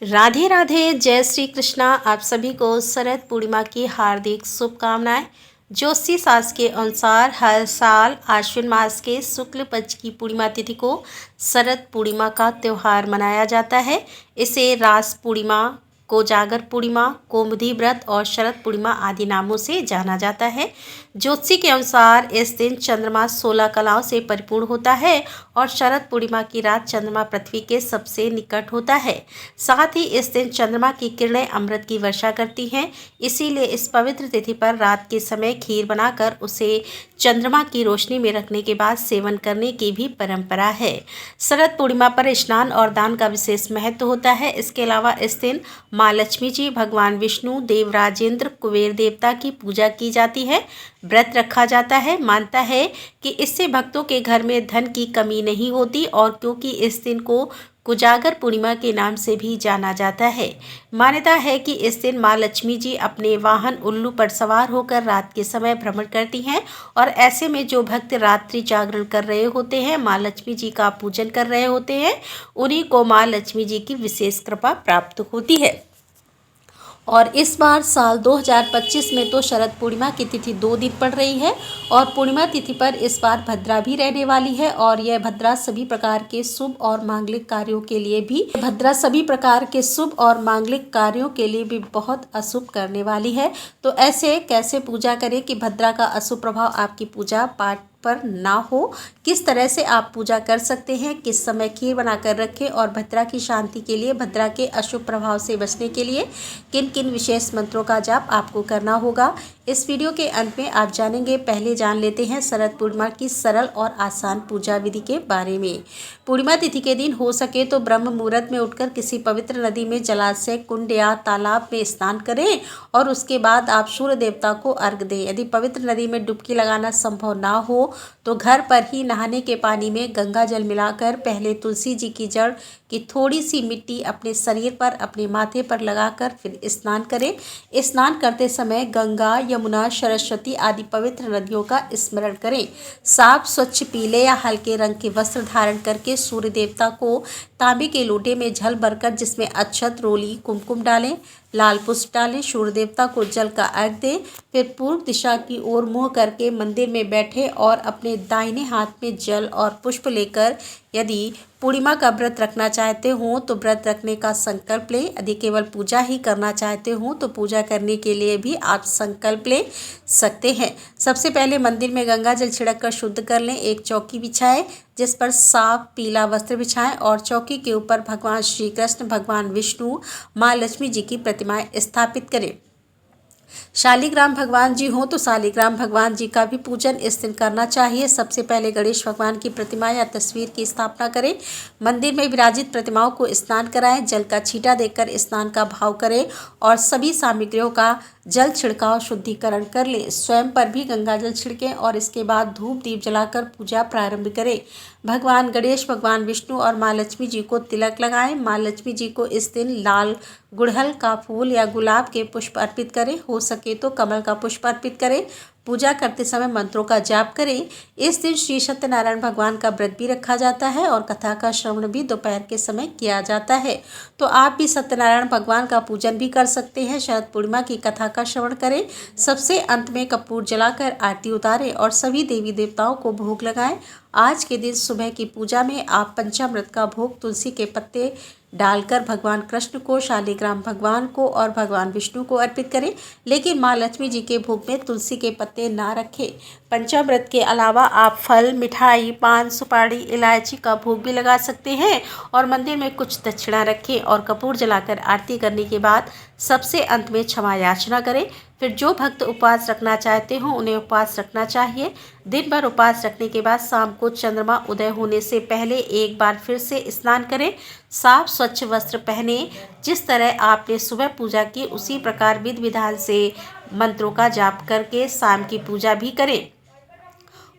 राधे राधे, जय श्री कृष्णा। आप सभी को शरद पूर्णिमा की हार्दिक शुभकामनाएं। ज्योतिषी शास्त्र के अनुसार हर साल आश्विन मास के शुक्ल पक्ष की पूर्णिमा तिथि को शरद पूर्णिमा का त्यौहार मनाया जाता है। इसे रास पूर्णिमा, कोजागर पूर्णिमा, कौमुदी व्रत और शरद पूर्णिमा आदि नामों से जाना जाता है। ज्योतिषी के अनुसार इस दिन चंद्रमा 16 कलाओं से परिपूर्ण होता है और शरद पूर्णिमा की रात चंद्रमा पृथ्वी के सबसे निकट होता है। साथ ही इस दिन चंद्रमा की किरणें अमृत की वर्षा करती हैं। इसीलिए इस पवित्र तिथि पर रात के समय खीर बनाकर उसे चंद्रमा की रोशनी में रखने के बाद सेवन करने की भी परंपरा है। शरद पूर्णिमा पर स्नान और दान का विशेष महत्व होता है। इसके अलावा इस दिन माँ लक्ष्मी जी, भगवान विष्णु, देवराजेंद्र, कुबेर देवता की पूजा की जाती है। व्रत रखा जाता है। मानता है कि इससे भक्तों के घर में धन की कमी नहीं होती और क्योंकि इस दिन को कोजागर पूर्णिमा के नाम से भी जाना जाता है। मान्यता है कि इस दिन माँ लक्ष्मी जी अपने वाहन उल्लू पर सवार होकर रात के समय भ्रमण करती हैं और ऐसे में जो भक्त रात्रि जागरण कर रहे होते हैं, माँ लक्ष्मी जी का पूजन कर रहे होते हैं, उन्हीं को माँ लक्ष्मी जी की विशेष कृपा प्राप्त होती है। और इस बार साल 2025 में तो शरद पूर्णिमा की तिथि 2 दिन पड़ रही है और पूर्णिमा तिथि पर इस बार भद्रा भी रहने वाली है और यह भद्रा सभी प्रकार के शुभ और मांगलिक कार्यों के लिए भी बहुत अशुभ करने वाली है। तो ऐसे कैसे पूजा करें कि भद्रा का अशुभ प्रभाव आपकी पूजा पाठ पर ना हो, किस तरह से आप पूजा कर सकते हैं, किस समय खीर बनाकर रखें और भद्रा की शांति के लिए, भद्रा के अशुभ प्रभाव से बचने के लिए किन किन विशेष मंत्रों का जाप आपको करना होगा, इस वीडियो के अंत में आप जानेंगे। पहले जान लेते हैं शरद पूर्णिमा की सरल और आसान पूजा विधि के बारे में। पूर्णिमा तिथि के दिन हो सके तो ब्रह्म मुहूर्त में उठकर किसी पवित्र नदी में, जलाशय, कुंड या तालाब में स्नान करें और उसके बाद आप सूर्य देवता को अर्घ दें। यदि पवित्र नदी में डुबकी लगाना संभव ना हो तो घर पर ही नहाने के पानी में गंगा जल मिलाकर पहले तुलसी जी की जड़ की थोड़ी सी मिट्टी अपने शरीर पर, अपने माथे पर लगाकर फिर स्नान करें। स्नान करते समय गंगा, यमुना, सरस्वती आदि पवित्र नदियों का स्मरण करें। साफ, स्वच्छ, पीले या हल्के रंग के वस्त्र धारण करके सूर्य देवता को तांबे के लोटे में जल भरकर जिसमें अक्षत, रोली, कुमकुम डालें, लाल पुष्प डालें, सूर्य देवता को जल का अर्घ दें। फिर पूर्व दिशा की ओर मुंह करके मंदिर में बैठे और अपने दाहिने हाथ में जल और पुष्प लेकर यदि पूर्णिमा का व्रत रखना चाहते हो तो व्रत रखने का संकल्प लें। यदि केवल पूजा ही करना चाहते हो तो पूजा करने के लिए भी आप संकल्प ले सकते हैं। सबसे पहले मंदिर में गंगा जल छिड़क कर शुद्ध कर लें। एक चौकी बिछाएं जिस पर साफ पीला वस्त्र बिछाएं और चौकी के ऊपर भगवान श्री कृष्ण, भगवान विष्णु, माँ लक्ष्मी जी की प्रतिमाएं स्थापित करें। शालिग्राम भगवान जी हो तो शालिग्राम भगवान जी का भी पूजन इस दिन करना चाहिए। सबसे पहले गणेश भगवान की प्रतिमा या तस्वीर की स्थापना करें। मंदिर में विराजित प्रतिमाओं को स्नान कराएं। जल का छींटा देकर स्नान का भाव करें और सभी सामग्रियों का जल छिड़काव शुद्धिकरण कर लें। स्वयं पर भी गंगा जल छिड़कें और इसके बाद धूप दीप जलाकर पूजा प्रारंभ करें। भगवान गणेश, भगवान विष्णु और माँ लक्ष्मी जी को तिलक लगाएं। माँ लक्ष्मी जी को इस दिन लाल गुड़हल का फूल या गुलाब के पुष्प अर्पित करें। हो सके तो कमल का पुष्प अर्पित करें। पूजा करते समय मंत्रों का जाप करें। इस दिन श्री सत्यनारायण भगवान का व्रत भी रखा जाता है और कथा का श्रवण भी दोपहर के समय किया जाता है। तो आप भी सत्यनारायण भगवान का पूजन भी कर सकते हैं। शरद पूर्णिमा की कथा का श्रवण करें। सबसे अंत में कपूर जलाकर आरती उतारें और सभी देवी देवताओं को भोग लगाएं। आज के दिन सुबह की पूजा में आप पंचामृत का भोग तुलसी के पत्ते डालकर भगवान कृष्ण को, शालिग्राम भगवान को और भगवान विष्णु को अर्पित करें, लेकिन माँ लक्ष्मी जी के भोग में तुलसी के पत्ते ना रखें। पंचामृत के अलावा आप फल, मिठाई, पान, सुपारी, इलायची का भोग भी लगा सकते हैं और मंदिर में कुछ दक्षिणा रखें और कपूर जलाकर आरती करने के बाद सबसे अंत में क्षमा याचना करें। फिर जो भक्त उपवास रखना चाहते हो उन्हें उपवास रखना चाहिए। दिन भर उपवास रखने के बाद शाम को चंद्रमा उदय होने से पहले एक बार फिर से स्नान करें। साफ स्वच्छ वस्त्र पहने। जिस तरह आपने सुबह पूजा की उसी प्रकार विधि विधान से मंत्रों का जाप करके शाम की पूजा भी करें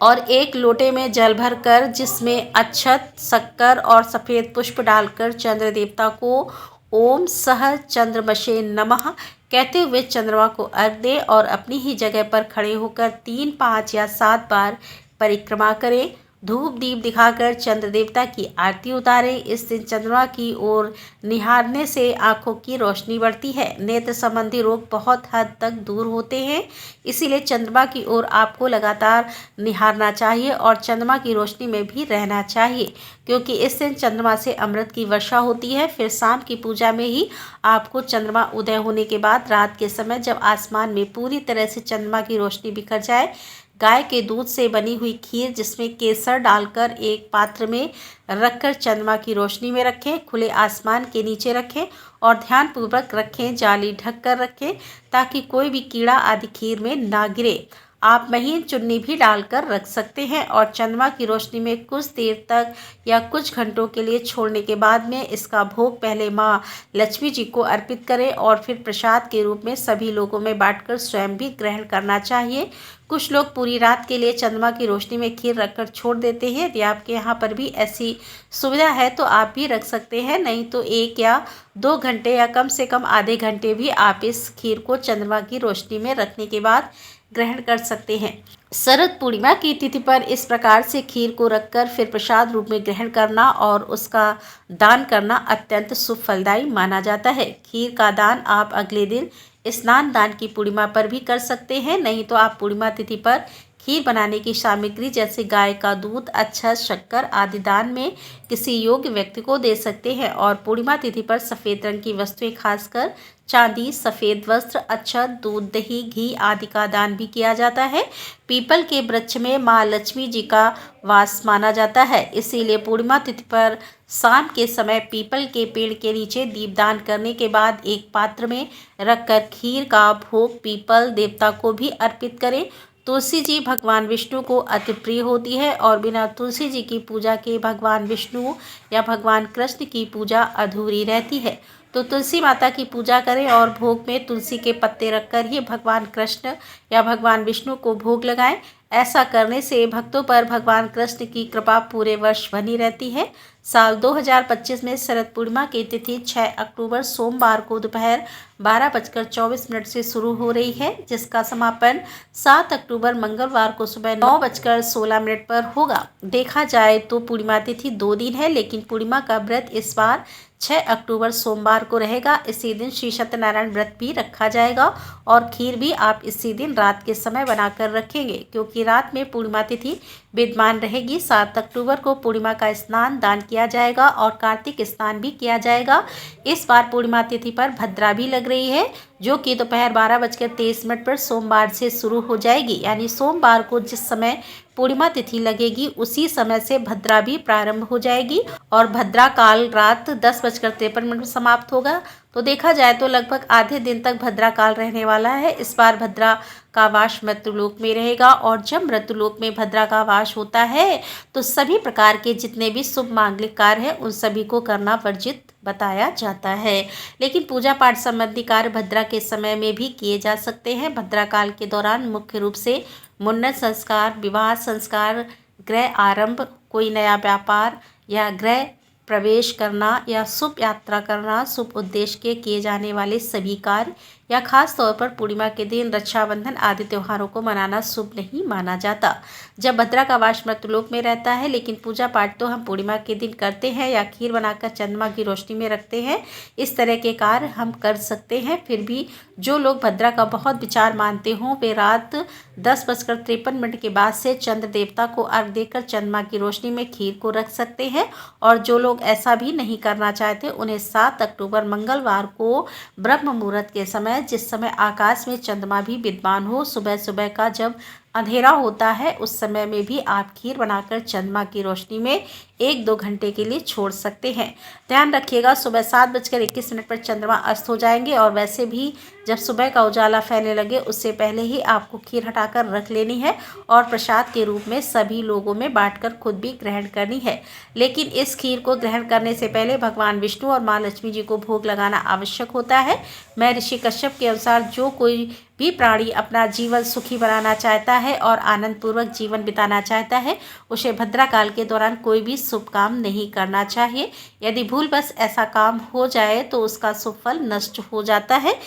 और एक लोटे में जल भर कर जिसमें अक्षत, शक्कर और सफ़ेद पुष्प डालकर चंद्र देवता को ओम सह चंद्रमसे नमः कहते हुए चंद्रमा को अर्घ दें और अपनी ही जगह पर खड़े होकर 3, 5 या 7 बार परिक्रमा करें। धूप दीप दिखाकर चंद्र देवता की आरती उतारें। इस दिन चंद्रमा की ओर निहारने से आंखों की रोशनी बढ़ती है, नेत्र संबंधी रोग बहुत हद तक दूर होते हैं। इसीलिए चंद्रमा की ओर आपको लगातार निहारना चाहिए और चंद्रमा की रोशनी में भी रहना चाहिए, क्योंकि इस दिन चंद्रमा से अमृत की वर्षा होती है। फिर शाम की पूजा में ही आपको चंद्रमा उदय होने के बाद रात के समय जब आसमान में पूरी तरह से चंद्रमा की रोशनी बिखर जाए, गाय के दूध से बनी हुई खीर जिसमें केसर डालकर एक पात्र में रखकर चंद्रमा की रोशनी में रखें, खुले आसमान के नीचे रखें और ध्यानपूर्वक रखें, जाली ढक कर रखें ताकि कोई भी कीड़ा आदि खीर में ना गिरे। आप महीन चुन्नी भी डालकर रख सकते हैं और चंद्रमा की रोशनी में कुछ देर तक या कुछ घंटों के लिए छोड़ने के बाद में इसका भोग पहले माँ लक्ष्मी जी को अर्पित करें और फिर प्रसाद के रूप में सभी लोगों में बांटकर स्वयं भी ग्रहण करना चाहिए। कुछ लोग पूरी रात के लिए चंद्रमा की रोशनी में खीर रखकर छोड़ देते हैं। यदि आपके यहाँ पर भी ऐसी सुविधा है तो आप भी रख सकते हैं, नहीं तो 1 या 2 घंटे या कम से कम आधे घंटे भी आप इस खीर को चंद्रमा की रोशनी में रखने के बाद ग्रहण कर सकते हैं। शरद पूर्णिमा की तिथि पर इस प्रकार से खीर को रखकर फिर प्रसाद रूप में ग्रहण करना और उसका दान करना अत्यंत शुभ फलदायी माना जाता है। खीर का दान आप अगले दिन स्नान दान की पूर्णिमा पर भी कर सकते हैं, नहीं तो आप पूर्णिमा तिथि पर खीर बनाने की सामग्री जैसे गाय का दूध, अक्षत, शक्कर आदि दान में किसी योग्य व्यक्ति को दे सकते हैं। और पूर्णिमा तिथि पर सफ़ेद रंग की वस्तुएं खासकर चांदी, सफ़ेद वस्त्र, अक्षत, दूध, दही, घी आदि का दान भी किया जाता है। पीपल के वृक्ष में माँ लक्ष्मी जी का वास माना जाता है, इसीलिए पूर्णिमा तिथि पर शाम के समय पीपल के पेड़ के नीचे दीपदान करने के बाद एक पात्र में रखकर खीर का भोग पीपल देवता को भी अर्पित करें। तुलसी जी भगवान विष्णु को अति प्रिय होती है और बिना तुलसी जी की पूजा के भगवान विष्णु या भगवान कृष्ण की पूजा अधूरी रहती है। तो तुलसी माता की पूजा करें और भोग में तुलसी के पत्ते रखकर ही भगवान कृष्ण या भगवान विष्णु को भोग लगाएं। ऐसा करने से भक्तों पर भगवान कृष्ण की कृपा पूरे वर्ष बनी रहती है। साल 2025 में शरद पूर्णिमा की तिथि 6 अक्टूबर सोमवार को दोपहर 12:24 से शुरू हो रही है, जिसका समापन 7 अक्टूबर मंगलवार को सुबह 9:16 पर होगा। देखा जाए तो पूर्णिमा तिथि 2 दिन है, लेकिन पूर्णिमा का व्रत इस बार 6 अक्टूबर सोमवार को रहेगा। इसी दिन श्री सत्यनारायण व्रत भी रखा जाएगा और खीर भी आप इसी दिन रात के समय बनाकर रखेंगे, क्योंकि रात में पूर्णिमा तिथि विद्यमान रहेगी। 7 अक्टूबर को पूर्णिमा का स्नान दान किया जाएगा और कार्तिक स्नान भी किया जाएगा। इस बार पूर्णिमा तिथि पर भद्रा भी लग रही है, जो कि दोपहर 12:23 पर सोमवार से शुरू हो जाएगी। यानी सोमवार को जिस समय पूर्णिमा तिथि लगेगी उसी समय से भद्रा भी प्रारंभ हो जाएगी और भद्रा काल रात 10:53 पर समाप्त होगा। तो देखा जाए तो लगभग आधे दिन तक भद्रा काल रहने वाला है। इस बार भद्रा का वास मृत्युलोक में रहेगा और जब मृत्युलोक में भद्रा का वास होता है तो सभी प्रकार के जितने भी शुभ मांगलिक कार्य हैं उन सभी को करना वर्जित बताया जाता है। लेकिन पूजा पाठ संबंधी कार्य भद्रा के समय में भी किए जा सकते हैं। भद्रा काल के दौरान मुख्य रूप से मुन्नन संस्कार, विवाह संस्कार, गृह आरंभ, कोई नया व्यापार या गृह प्रवेश करना या शुभ यात्रा करना, शुभ उद्देश्य के किए जाने वाले सभी कार्य या खास तौर पर पूर्णिमा के दिन रक्षाबंधन आदि त्योहारों को मनाना शुभ नहीं माना जाता, जब भद्रा का वास मृत्युलोक में रहता है। लेकिन पूजा पाठ तो हम पूर्णिमा के दिन करते हैं या खीर बनाकर चंद्रमा की रोशनी में रखते हैं, इस तरह के कार्य हम कर सकते हैं। फिर भी जो लोग भद्रा का बहुत विचार मानते हों वे रात 10:53 के बाद से चंद्र देवता को अर्घ्य देकर चंद्रमा की रोशनी में खीर को रख सकते हैं। और जो लोग ऐसा भी नहीं करना चाहते उन्हें 7 अक्टूबर मंगलवार को ब्रह्म मुहूर्त के समय, जिस समय आकाश में चंद्रमा भी विद्यमान हो, सुबह सुबह का जब अंधेरा होता है उस समय में भी आप खीर बनाकर चंद्रमा की रोशनी में 1-2 घंटे के लिए छोड़ सकते हैं। ध्यान रखिएगा सुबह 7:21 पर चंद्रमा अस्त हो जाएंगे और वैसे भी जब सुबह का उजाला फैलने लगे उससे पहले ही आपको खीर हटाकर रख लेनी है और प्रसाद के रूप में सभी लोगों में बांटकर खुद भी ग्रहण करनी है। लेकिन इस खीर को ग्रहण करने से पहले भगवान विष्णु और माँ लक्ष्मी जी को भोग लगाना आवश्यक होता है। मैं ऋषि कश्यप के अनुसार जो कोई भी प्राणी अपना जीवन सुखी बनाना चाहता है और आनंद पूर्वक जीवन बिताना चाहता है उसे भद्रा काल के दौरान कोई भी शुभ काम नहीं करना चाहिए। यदि भूलवश ऐसा काम हो जाए तो उसका शुभ फल नष्ट हो जाता है।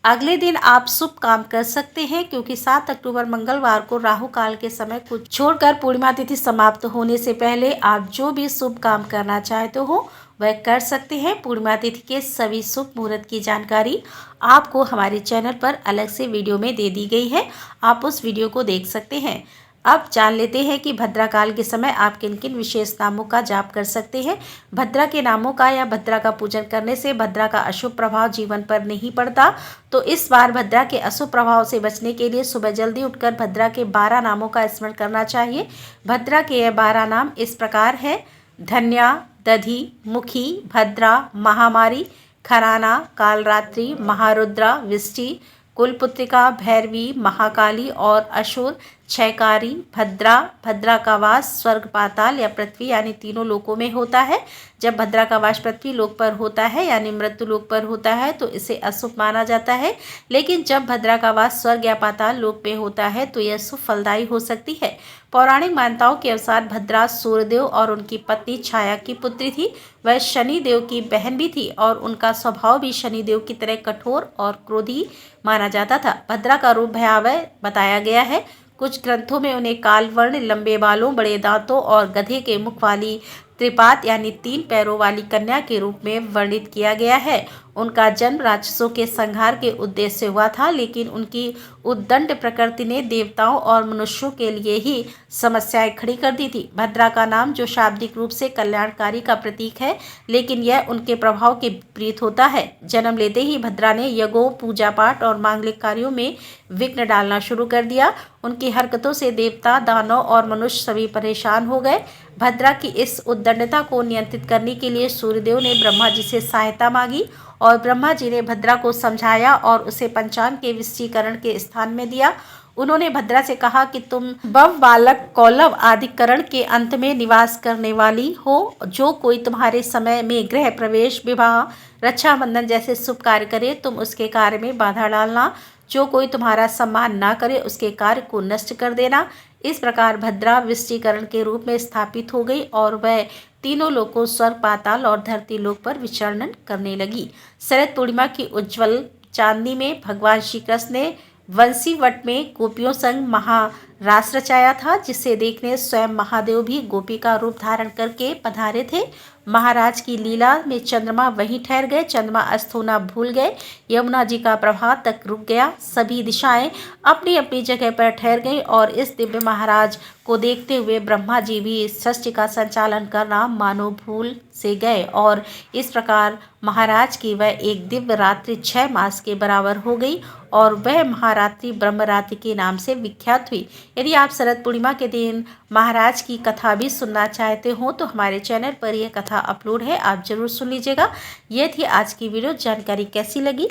अगले दिन आप शुभ काम कर सकते हैं, क्योंकि 7 अक्टूबर मंगलवार को राहु काल के समय को छोड़कर पूर्णिमा तिथि समाप्त होने से पहले आप जो भी शुभ काम करना चाहते हो वह कर सकते हैं। पूर्णिमा तिथि के सभी शुभ मुहूर्त की जानकारी आपको हमारे चैनल पर अलग से वीडियो में दे दी गई है, आप उस वीडियो को देख सकते हैं। अब जान लेते हैं कि भद्रा काल के समय आप किन किन विशेष नामों का जाप कर सकते हैं। भद्रा के नामों का या भद्रा का पूजन करने से भद्रा का अशुभ प्रभाव जीवन पर नहीं पड़ता। तो इस बार भद्रा के अशुभ प्रभाव से बचने के लिए सुबह जल्दी उठकर भद्रा के 12 नामों का स्मरण करना चाहिए। भद्रा के ये 12 नाम इस प्रकार है: धन्या, दधि, मुखी, भद्रा, महामारी, खराना, कालरात्रि, महारुद्रा, विष्टि, कुलपुत्रिका, भैरवी, महाकाली और असुर, क्षयकारी। भद्रा, भद्रा का वास स्वर्ग, पाताल या पृथ्वी यानी तीनों लोकों में होता है। जब भद्रा का वास पृथ्वी लोक पर होता है यानी मृत्यु लोक पर होता है तो इसे अशुभ माना जाता है, लेकिन जब भद्रा का वास स्वर्ग या पाताल लोक में होता है तो यह शुभ फलदायी हो सकती है। पौराणिक मान्यताओं के अनुसार भद्रा सूर्यदेव और उनकी पत्नी छाया की पुत्री थी। वह शनि देव की बहन भी थी और उनका स्वभाव भी शनि देव की तरह कठोर और क्रोधी माना जाता था। भद्रा का रूप भयावह बताया गया है। कुछ ग्रंथों में उन्हें कालवर्ण, लंबे बालों, बड़े दांतों और गधे के मुख वाली त्रिपात यानी 3 पैरों वाली कन्या के रूप में वर्णित किया गया है। उनका जन्म राक्षसों के संहार के उद्देश्य से हुआ था, लेकिन उनकी उद्दंड प्रकृति ने देवताओं और मनुष्यों के लिए ही समस्याएं खड़ी कर दी थी। भद्रा का नाम जो शाब्दिक रूप से कल्याणकारी का प्रतीक है, लेकिन यह उनके प्रभाव के विपरीत होता है। जन्म लेते ही भद्रा ने यज्ञों, पूजा पाठ और मांगलिक कार्यों में विघ्न डालना शुरू कर दिया। उनकी हरकतों से देवता, दानव और मनुष्य सभी परेशान हो गए। भद्रा की इस उद्दंडता को नियंत्रित करने के लिए सूर्यदेव ने ब्रह्मा जी से सहायता मांगी और ब्रह्मा जी ने भद्रा को समझाया और उसे पंचांग के विष्टीकरण के स्थान में दिया। उन्होंने भद्रा से कहा कि तुम बव, बालक, कौलव आदि करण के अंत में निवास करने वाली हो। जो कोई तुम्हारे समय में गृह प्रवेश, विवाह, रक्षाबंधन जैसे शुभ कार्य करे तुम उसके कार्य में बाधा डालना। जो कोई तुम्हारा सम्मान ना करे उसके कार्य को नष्ट कर देना। इस प्रकार भद्रा विष्टीकरण के रूप में स्थापित हो गई और वह तीनों लोकों स्वर्ग, पाताल और धरती लोक पर विचरण करने लगी। शरद पूर्णिमा की उज्जवल चांदनी में भगवान श्री कृष्ण ने वंशीवट में गोपियों संग महारास रचाया था, जिसे देखने स्वयं महादेव भी गोपी का रूप धारण करके पधारे थे। महाराज की लीला में चंद्रमा वहीं ठहर गए, चंद्रमा अस्त होना भूल गए, यमुना जी का प्रवाह तक रुक गया, सभी दिशाएं अपनी अपनी जगह पर ठहर गईं और इस दिव्य महाराज को देखते हुए ब्रह्मा जी भी सृष्टि का संचालन करना मानो भूल से गए और इस प्रकार महाराज की वह एक दिव्य रात्रि 6 मास के बराबर हो गई और वह महारात्रि ब्रह्मरात्रि के नाम से विख्यात हुई। यदि आप शरद पूर्णिमा के दिन महाराज की कथा भी सुनना चाहते हो तो हमारे चैनल पर यह कथा अपलोड है, आप जरूर सुन लीजिएगा। यह थी आज की वीडियो। जानकारी कैसी लगी?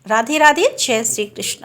राधे राधे, जय श्री कृष्ण।